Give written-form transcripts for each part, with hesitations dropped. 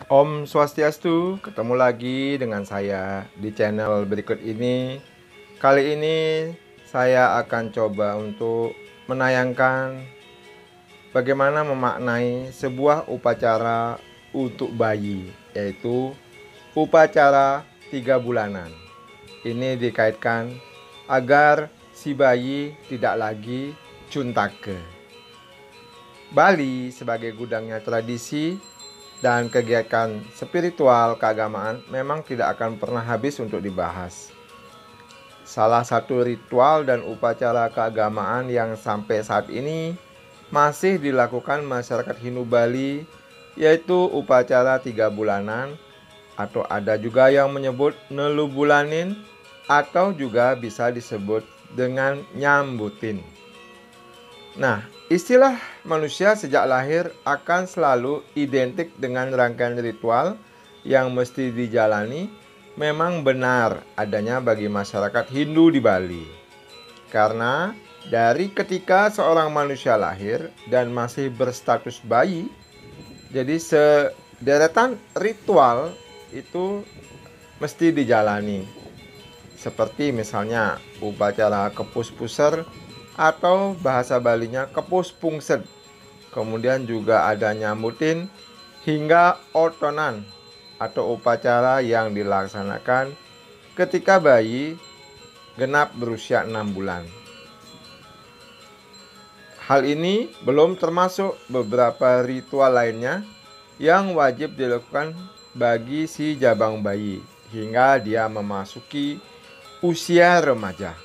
Om Swastiastu, ketemu lagi dengan saya di channel berikut ini. Kali ini saya akan coba untuk menayangkan bagaimana memaknai sebuah upacara untuk bayi, yaitu upacara 3 bulanan. Ini dikaitkan agar si bayi tidak lagi cuntake. Bali sebagai gudangnya tradisi dan kegiatan spiritual keagamaan memang tidak akan pernah habis untuk dibahas. Salah satu ritual dan upacara keagamaan yang sampai saat ini masih dilakukan masyarakat Hindu Bali yaitu upacara 3 bulanan, atau ada juga yang menyebut nelu bulanin, atau juga bisa disebut dengan nyambutin. Nah, istilah manusia sejak lahir akan selalu identik dengan rangkaian ritual yang mesti dijalani. Memang benar adanya bagi masyarakat Hindu di Bali. Karena dari ketika seorang manusia lahir dan masih berstatus bayi, jadi sederetan ritual itu mesti dijalani. Seperti misalnya upacara kepus puser atau bahasa Balinya kepus pungsed. Kemudian juga ada nyambutin hingga otonan atau upacara yang dilaksanakan ketika bayi genap berusia 6 bulan. Hal ini belum termasuk beberapa ritual lainnya yang wajib dilakukan bagi si jabang bayi hingga dia memasuki usia remaja.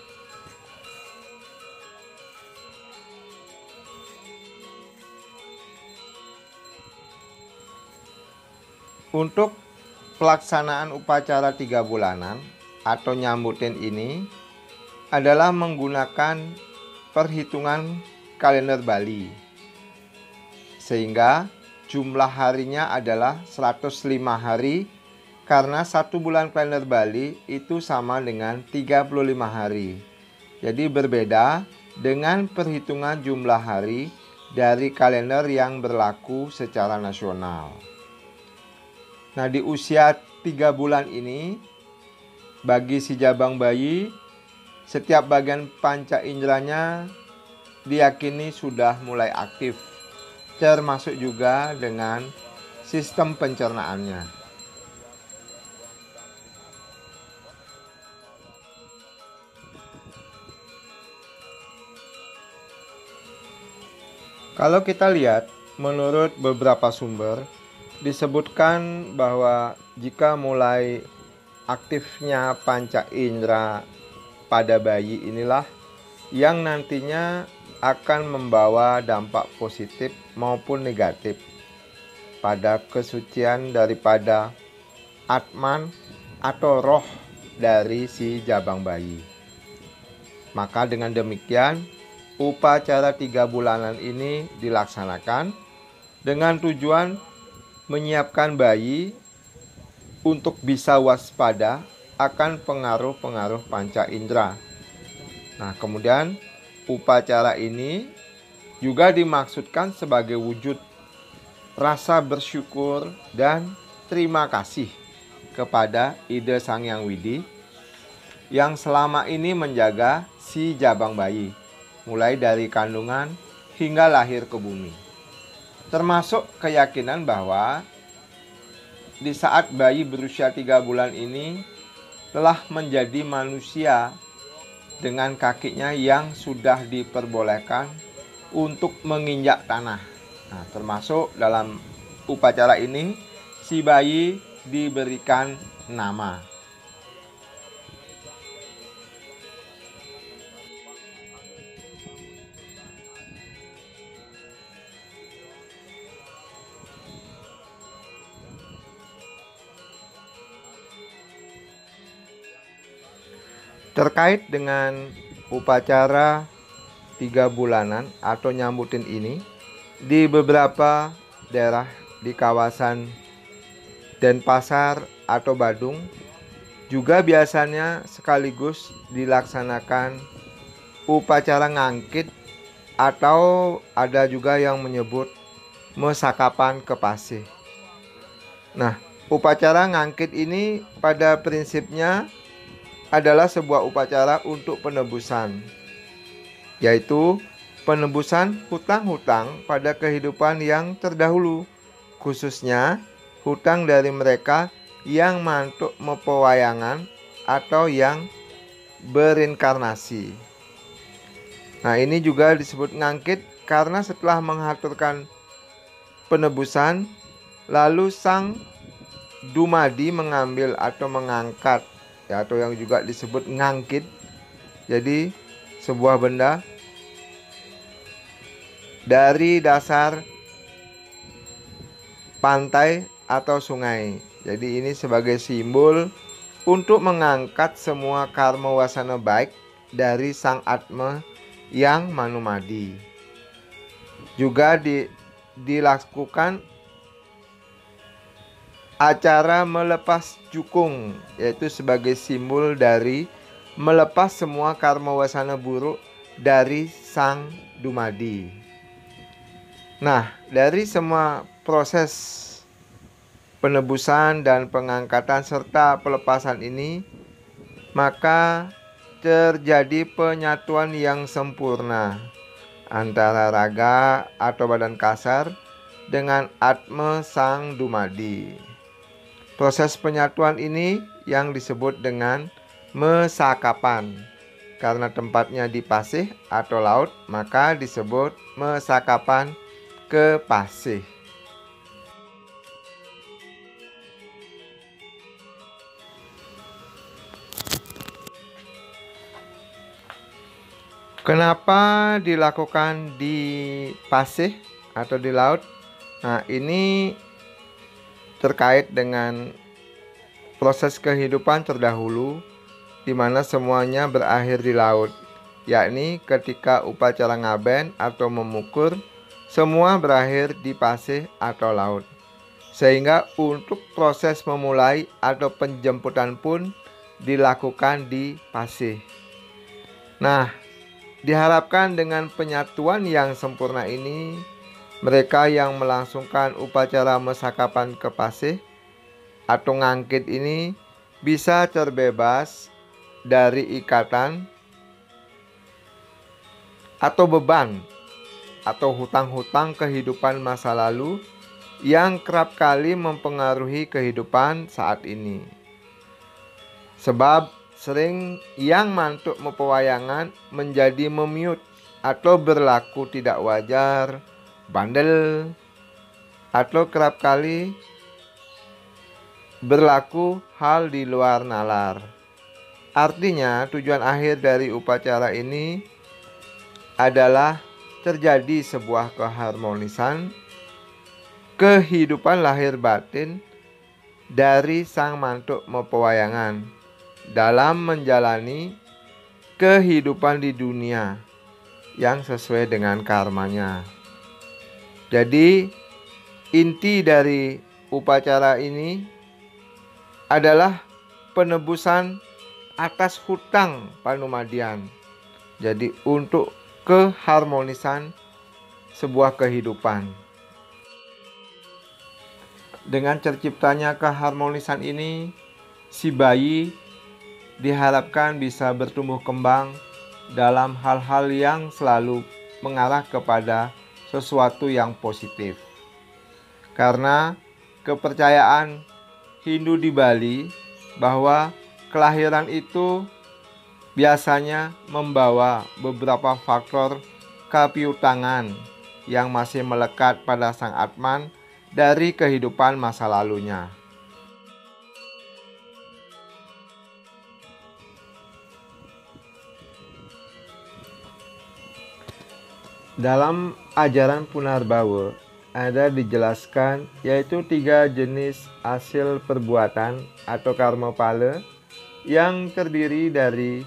Untuk pelaksanaan upacara 3 bulanan atau nyambutin ini adalah menggunakan perhitungan kalender Bali, sehingga jumlah harinya adalah 105 hari karena 1 bulan kalender Bali itu sama dengan 35 hari. Jadi berbeda dengan perhitungan jumlah hari dari kalender yang berlaku secara nasional. Nah, di usia 3 bulan ini, bagi si jabang bayi, setiap bagian panca inderanya diyakini sudah mulai aktif, termasuk juga dengan sistem pencernaannya. Kalau kita lihat, menurut beberapa sumber, disebutkan bahwa jika mulai aktifnya panca indera pada bayi inilah yang nantinya akan membawa dampak positif maupun negatif pada kesucian daripada atman atau roh dari si jabang bayi. Maka dengan demikian, upacara 3 bulanan ini dilaksanakan dengan tujuan menyiapkan bayi untuk bisa waspada akan pengaruh-pengaruh panca indera. Nah, kemudian upacara ini juga dimaksudkan sebagai wujud rasa bersyukur dan terima kasih kepada Ida Sang Hyang Widi yang selama ini menjaga si jabang bayi, mulai dari kandungan hingga lahir ke bumi. Termasuk keyakinan bahwa di saat bayi berusia 3 bulan ini telah menjadi manusia dengan kakinya yang sudah diperbolehkan untuk menginjak tanah. Nah, termasuk dalam upacara ini si bayi diberikan nama. Terkait dengan upacara 3 bulanan atau nyambutin ini, di beberapa daerah di kawasan Denpasar atau Badung juga biasanya sekaligus dilaksanakan upacara ngangkit, atau ada juga yang menyebut mesakapan kepasih. Nah, upacara ngangkit ini pada prinsipnya adalah sebuah upacara untuk penebusan, yaitu penebusan hutang-hutang pada kehidupan yang terdahulu, khususnya hutang dari mereka yang mantuk mepewayangan atau yang berinkarnasi. Nah, ini juga disebut ngangkit karena setelah mengaturkan penebusan, lalu sang dumadi mengambil atau mengangkat, ya, atau yang juga disebut ngangkit. Jadi sebuah benda dari dasar pantai atau sungai. Jadi ini sebagai simbol untuk mengangkat semua karma wasana baik dari sang Atma yang manumadi. Juga dilakukan acara melepas jukung, yaitu sebagai simbol dari melepas semua karma wasana buruk dari sang dumadi. Nah, dari semua proses penebusan dan pengangkatan serta pelepasan ini, maka terjadi penyatuan yang sempurna antara raga atau badan kasar dengan Atma sang dumadi. Proses penyatuan ini yang disebut dengan mesakapan. Karena tempatnya di pasih atau laut, maka disebut mesakapan ke pasih. Kenapa dilakukan di pasih atau di laut? Nah, ini terkait dengan proses kehidupan terdahulu di mana semuanya berakhir di laut, yakni ketika upacara ngaben atau memukur, semua berakhir di pasih atau laut. Sehingga untuk proses memulai atau penjemputan pun dilakukan di pasih. Nah, diharapkan dengan penyatuan yang sempurna ini, mereka yang melangsungkan upacara mesakapan ke pasih atau ngangkit ini bisa terbebas dari ikatan atau beban atau hutang-hutang kehidupan masa lalu yang kerap kali mempengaruhi kehidupan saat ini. Sebab sering yang mantuk mepewayangan menjadi memiut atau berlaku tidak wajar, bandel, atau kerap kali berlaku hal di luar nalar. Artinya tujuan akhir dari upacara ini adalah terjadi sebuah keharmonisan kehidupan lahir batin dari sang mantuk mepewayangan dalam menjalani kehidupan di dunia yang sesuai dengan karmanya. Jadi inti dari upacara ini adalah penebusan atas hutang panumadian. Jadi untuk keharmonisan sebuah kehidupan. Dengan terciptanya keharmonisan ini, si bayi diharapkan bisa bertumbuh kembang dalam hal-hal yang selalu mengarah kepada sesuatu yang positif. Karena kepercayaan Hindu di Bali bahwa kelahiran itu biasanya membawa beberapa faktor kepiutangan yang masih melekat pada sang Atman dari kehidupan masa lalunya. Dalam ajaran Punarbawa ada dijelaskan yaitu 3 jenis hasil perbuatan atau karma pala yang terdiri dari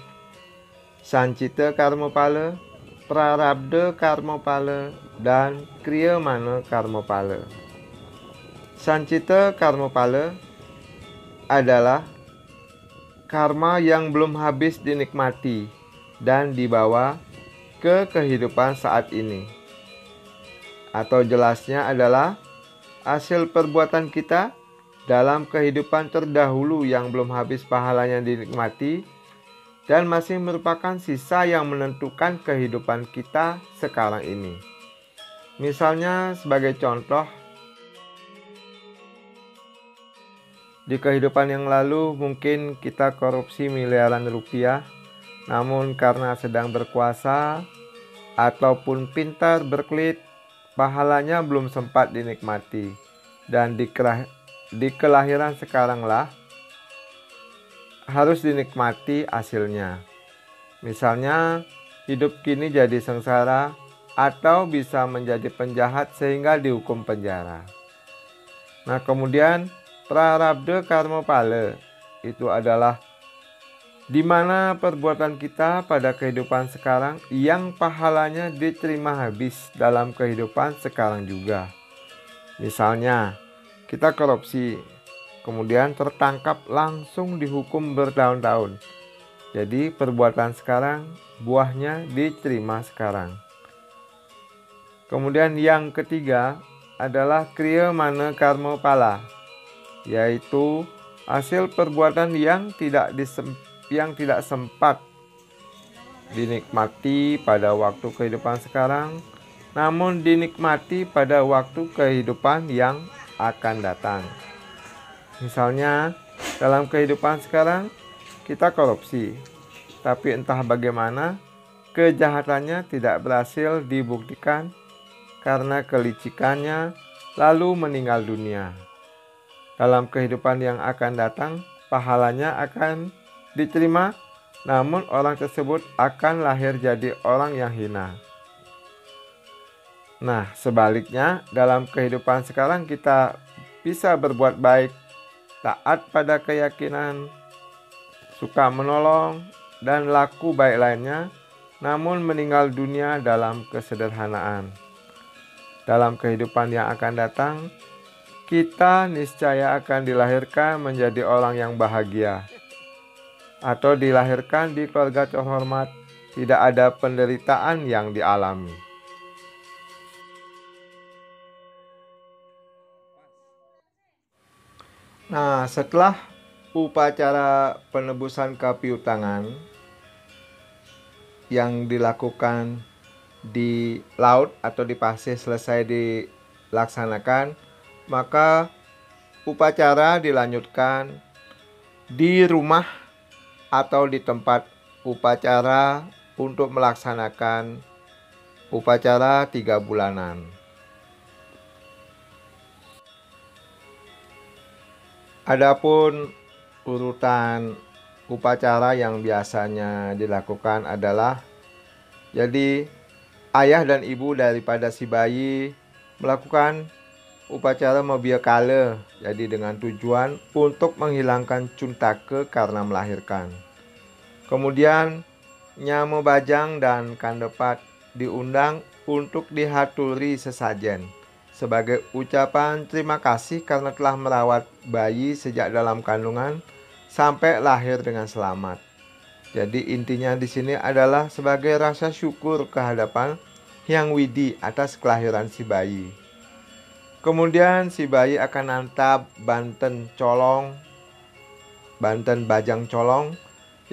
Sancita karma pala, Prarabdha karma pala, dan Kriyamana karma pala. Sancita karma pala adalah karma yang belum habis dinikmati dan dibawa ke kehidupan saat ini. Atau jelasnya adalah hasil perbuatan kita dalam kehidupan terdahulu yang belum habis pahalanya dinikmati dan masih merupakan sisa yang menentukan kehidupan kita sekarang ini. Misalnya sebagai contoh, di kehidupan yang lalu mungkin kita korupsi miliaran rupiah, namun karena sedang berkuasa ataupun pintar berkelit, pahalanya belum sempat dinikmati. Dan di kelahiran sekaranglah harus dinikmati hasilnya. Misalnya hidup kini jadi sengsara atau bisa menjadi penjahat sehingga dihukum penjara. Nah, kemudian prarabdha karma pala itu adalah di mana perbuatan kita pada kehidupan sekarang yang pahalanya diterima habis dalam kehidupan sekarang juga. Misalnya, kita korupsi, kemudian tertangkap langsung dihukum bertahun-tahun. Jadi perbuatan sekarang, buahnya diterima sekarang. Kemudian yang ketiga adalah kriya mana karma pala, yaitu hasil perbuatan yang tidak sempat dinikmati pada waktu kehidupan sekarang, namun dinikmati pada waktu kehidupan yang akan datang. Misalnya, dalam kehidupan sekarang kita korupsi, tapi entah bagaimana kejahatannya tidak berhasil dibuktikan karena kelicikannya, lalu meninggal dunia. Dalam kehidupan yang akan datang, pahalanya akan diterima, namun orang tersebut akan lahir jadi orang yang hina. Nah, sebaliknya, dalam kehidupan sekarang kita bisa berbuat baik, taat pada keyakinan, suka menolong, dan laku baik lainnya, namun meninggal dunia dalam kesederhanaan. Dalam kehidupan yang akan datang, kita niscaya akan dilahirkan menjadi orang yang bahagia, atau dilahirkan di keluarga terhormat, tidak ada penderitaan yang dialami. Nah, setelah upacara penebusan kapiutangan yang dilakukan di laut atau di pasir selesai dilaksanakan, maka upacara dilanjutkan di rumah atau di tempat upacara untuk melaksanakan upacara 3 bulanan. Adapun urutan upacara yang biasanya dilakukan adalah, jadi ayah dan ibu daripada si bayi melakukan upacara mabia kala, jadi dengan tujuan untuk menghilangkan cuntake karena melahirkan. Kemudian nyamo bajang dan kandepat diundang untuk dihaturi sesajen sebagai ucapan terima kasih karena telah merawat bayi sejak dalam kandungan sampai lahir dengan selamat. Jadi intinya di sini adalah sebagai rasa syukur kehadapan Hyang Widi atas kelahiran si bayi. Kemudian si bayi akan nantap banten bajang colong.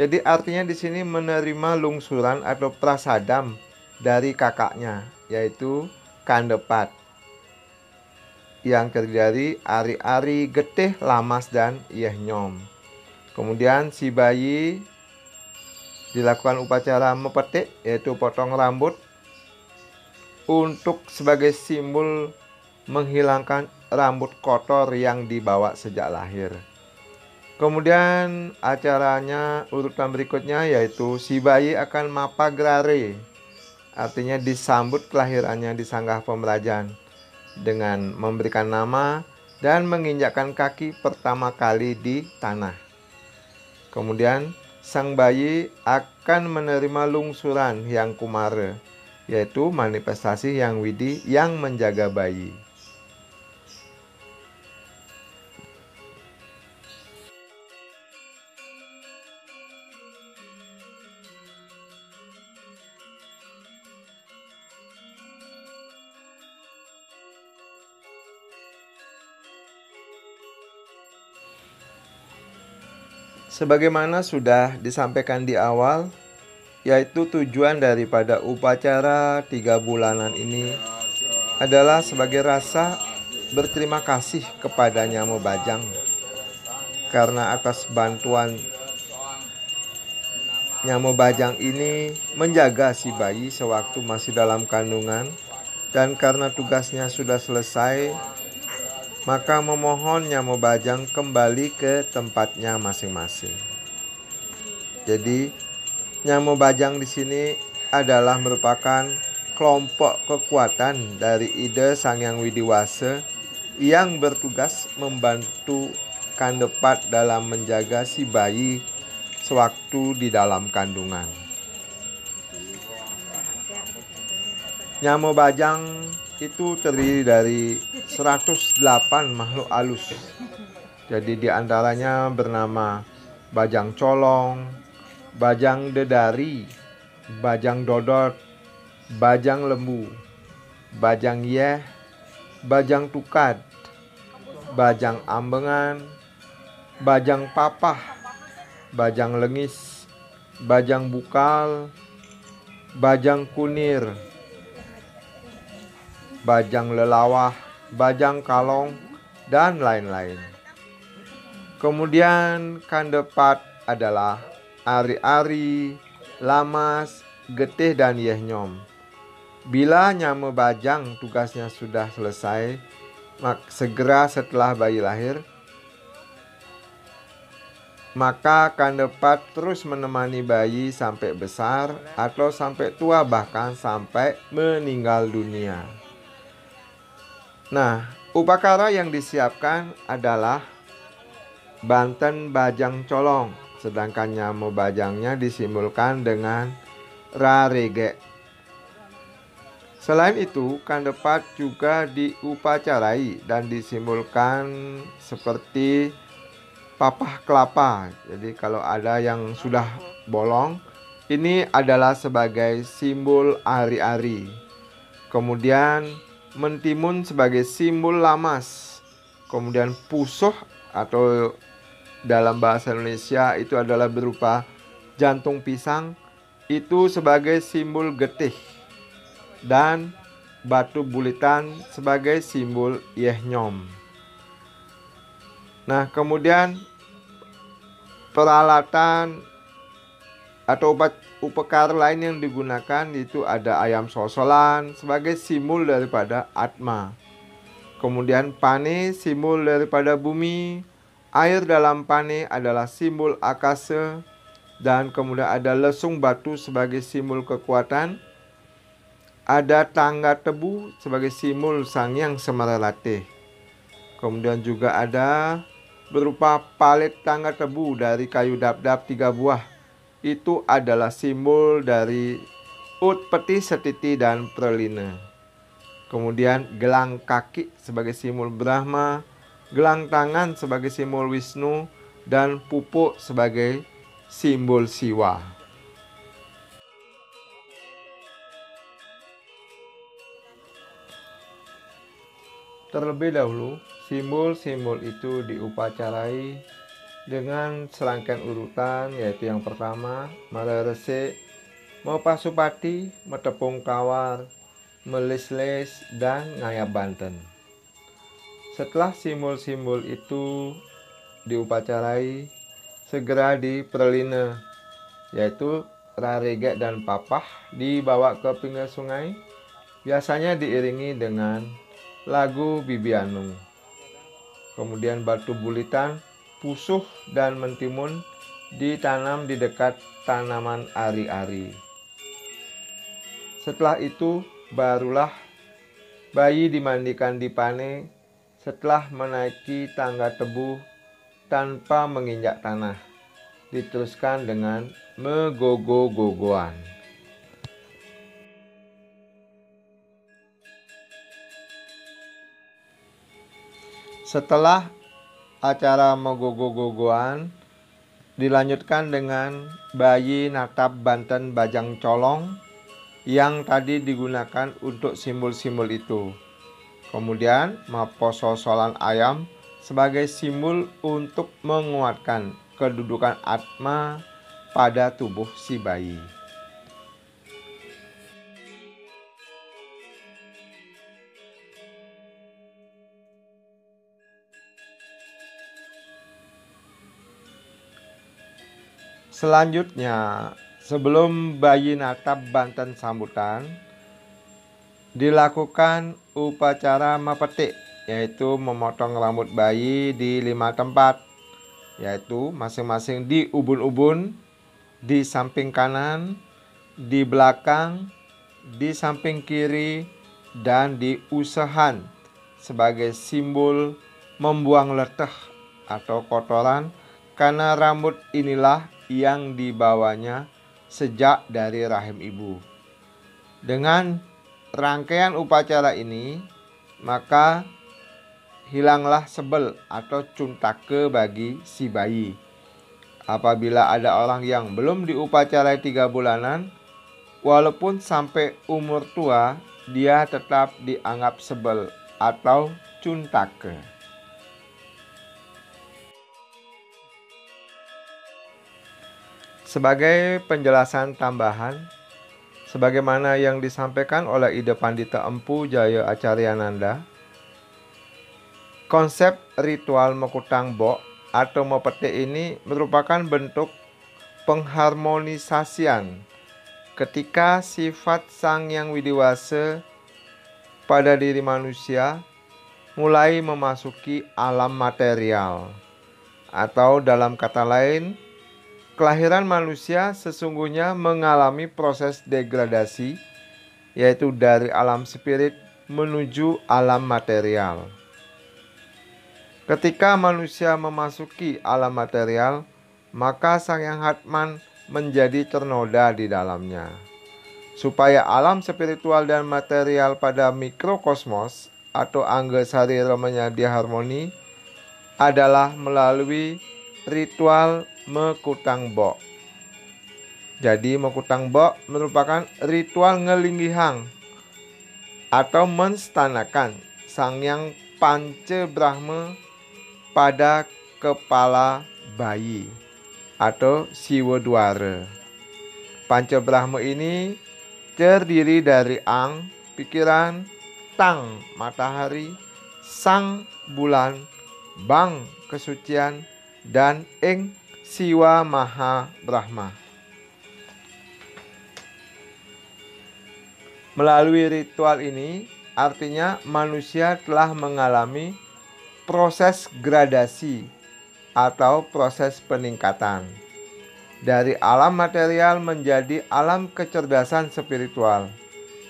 Jadi artinya di sini menerima lungsuran atau prasadam dari kakaknya, yaitu kandepat, yang terdiri dari ari-ari, getih, lamas, dan nyom. Kemudian si bayi dilakukan upacara mepetik, yaitu potong rambut, untuk sebagai simbol menghilangkan rambut kotor yang dibawa sejak lahir. Kemudian acaranya urutan berikutnya yaitu si bayi akan mapagrare, artinya disambut kelahirannya di sanggah pemerajan dengan memberikan nama dan menginjakkan kaki pertama kali di tanah. Kemudian sang bayi akan menerima lungsuran Hyang Kumara, yaitu manifestasi Hyang Widi yang menjaga bayi. Sebagaimana sudah disampaikan di awal, yaitu tujuan daripada upacara 3 bulanan ini adalah sebagai rasa berterima kasih kepada Nyamo Bajang karena atas bantuan Nyamo Bajang ini menjaga si bayi sewaktu masih dalam kandungan, dan karena tugasnya sudah selesai, maka memohon Nyamo Bajang kembali ke tempatnya masing-masing. Jadi Nyamo Bajang di sini adalah merupakan kelompok kekuatan dari ide Sang Hyang Widiwasa yang bertugas membantu Kandepat dalam menjaga si bayi sewaktu di dalam kandungan. Nyamo Bajang itu terdiri dari 108 makhluk halus. Jadi diantaranya bernama Bajang Colong, Bajang Dedari, Bajang Dodot, Bajang Lembu, Bajang Yeh, Bajang Tukad, Bajang Ambengan, Bajang Papah, Bajang Lengis, Bajang Bukal, Bajang Kunir, Bajang Lelawah, Bajang Kalong, dan lain-lain. Kemudian Kandepat adalah Ari-ari, Lamas, Getih, dan Yehnyom. Bila Nyamo Bajang tugasnya sudah selesai, segera setelah bayi lahir, maka Kandepat terus menemani bayi sampai besar atau sampai tua, bahkan sampai meninggal dunia. Nah, upacara yang disiapkan adalah Banten Bajang Colong, sedangkan Nyamo Bajangnya disimbolkan dengan Rarege. Selain itu, Kandepat juga diupacarai dan disimbolkan seperti papah kelapa. Jadi kalau ada yang sudah bolong, ini adalah sebagai simbol ari-ari. Kemudian mentimun sebagai simbol lamas. Kemudian pusuh atau dalam bahasa Indonesia itu adalah berupa jantung pisang, itu sebagai simbol getih. Dan batu bulitan sebagai simbol yehnyom. Nah, kemudian peralatan atau upacara lain yang digunakan itu ada ayam sosolan sebagai simbol daripada Atma. Kemudian pane simbol daripada bumi, air dalam pane adalah simbol akase, dan kemudian ada lesung batu sebagai simbol kekuatan. Ada tangga tebu sebagai simbol Sang Hyang Semaralatih. Kemudian juga ada berupa palet tangga tebu dari kayu dap-dap 3 buah. Itu adalah simbol dari Ut Peti Setiti dan Pralina. Kemudian gelang kaki sebagai simbol Brahma, gelang tangan sebagai simbol Wisnu, dan pupuk sebagai simbol Siwa. Terlebih dahulu, simbol-simbol itu diupacarai dengan serangkaian urutan, yaitu yang pertama Malerese, Mopasupati, Metepung Kawar, Melisles, dan Ngayap Banten. Setelah simbol-simbol itu diupacarai, segera diperlina, yaitu Rarege dan Papah dibawa ke pinggir sungai, biasanya diiringi dengan lagu Bibianung. Kemudian batu bulitan, pusuh, dan mentimun ditanam di dekat tanaman ari-ari. Setelah itu barulah bayi dimandikan di pane setelah menaiki tangga tebu tanpa menginjak tanah. Diteruskan dengan megogo-gogoan. Setelah acara megogo-gogoan dilanjutkan dengan bayi natap Banten Bajang Colong yang tadi digunakan untuk simbol-simbol itu. Kemudian maposo solan ayam sebagai simbol untuk menguatkan kedudukan atma pada tubuh si bayi. Selanjutnya, sebelum bayi natap banten sambutan, dilakukan upacara mepetik, yaitu memotong rambut bayi di 5 tempat, yaitu masing-masing di ubun-ubun, di samping kanan, di belakang, di samping kiri, dan di usahan, sebagai simbol membuang letih atau kotoran, karena rambut inilah yang dibawanya sejak dari rahim ibu. Dengan rangkaian upacara ini, maka hilanglah sebel atau cuntake bagi si bayi. Apabila ada orang yang belum diupacarai 3 bulanan, walaupun sampai umur tua, dia tetap dianggap sebel atau cuntake. Sebagai penjelasan tambahan, sebagaimana yang disampaikan oleh Ida Pandita Empu Jaya Acaryananda, konsep ritual Mekutang Bok atau mepetik ini merupakan bentuk pengharmonisasian ketika sifat Sang Yang Widiwasa pada diri manusia mulai memasuki alam material, atau dalam kata lain, kelahiran manusia sesungguhnya mengalami proses degradasi, yaitu dari alam spirit menuju alam material. Ketika manusia memasuki alam material, maka Sang Yang Hatman menjadi ternoda di dalamnya. Supaya alam spiritual dan material pada mikrokosmos atau angga sarira menjadi harmoni adalah melalui ritual Mekutang Bok. Jadi Mekutang Bok merupakan ritual ngelinggihang atau menstanakan Sang Yang Panca Brahma pada kepala bayi atau Siwadwara. Panca Brahma ini terdiri dari Ang, pikiran, Tang, matahari, Sang, bulan, Bang, kesucian, dan Ing, Siwa Maha Brahma. Melalui ritual ini, artinya manusia telah mengalami proses gradasi atau proses peningkatan dari alam material menjadi alam kecerdasan spiritual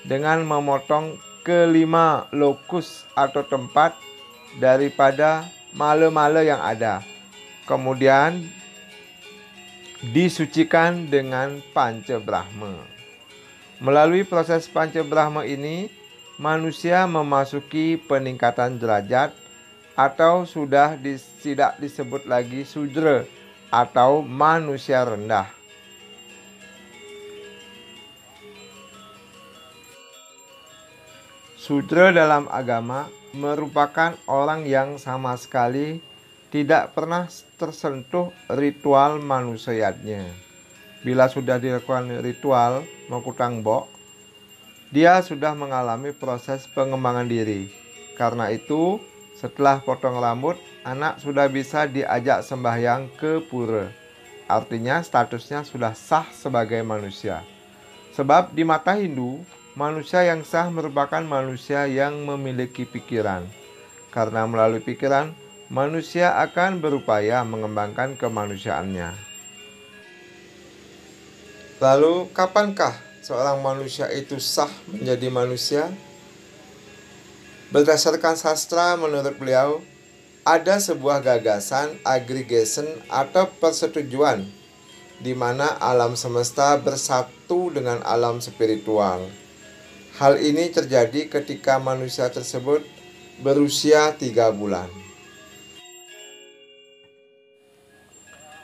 dengan memotong kelima lokus atau tempat daripada mala-mala yang ada, kemudian disucikan dengan Panca Brahma. Melalui proses Panca Brahma ini, manusia memasuki peningkatan derajat atau sudah tidak disebut lagi sudra atau manusia rendah. Sudra dalam agama merupakan orang yang sama sekali tidak pernah tersentuh ritual manusianya. Bila sudah dilakukan ritual Mekutang Bok, dia sudah mengalami proses pengembangan diri. Karena itu, setelah potong rambut, anak sudah bisa diajak sembahyang ke pura. Artinya statusnya sudah sah sebagai manusia. Sebab di mata Hindu, manusia yang sah merupakan manusia yang memiliki pikiran. Karena melalui pikiran, manusia akan berupaya mengembangkan kemanusiaannya. Lalu, kapankah seorang manusia itu sah menjadi manusia? Berdasarkan sastra, menurut beliau, ada sebuah gagasan aggregation atau persetujuan di mana alam semesta bersatu dengan alam spiritual. Hal ini terjadi ketika manusia tersebut berusia 3 bulan.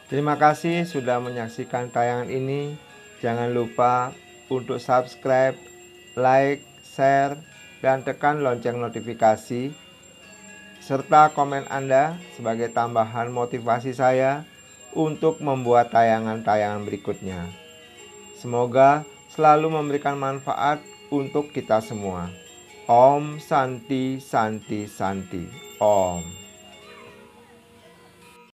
Terima kasih sudah menyaksikan tayangan ini. Jangan lupa untuk subscribe, like, share, dan tekan lonceng notifikasi serta komen Anda sebagai tambahan motivasi saya untuk membuat tayangan-tayangan berikutnya. Semoga selalu memberikan manfaat untuk kita semua. Om Santi Santi Santi. Om.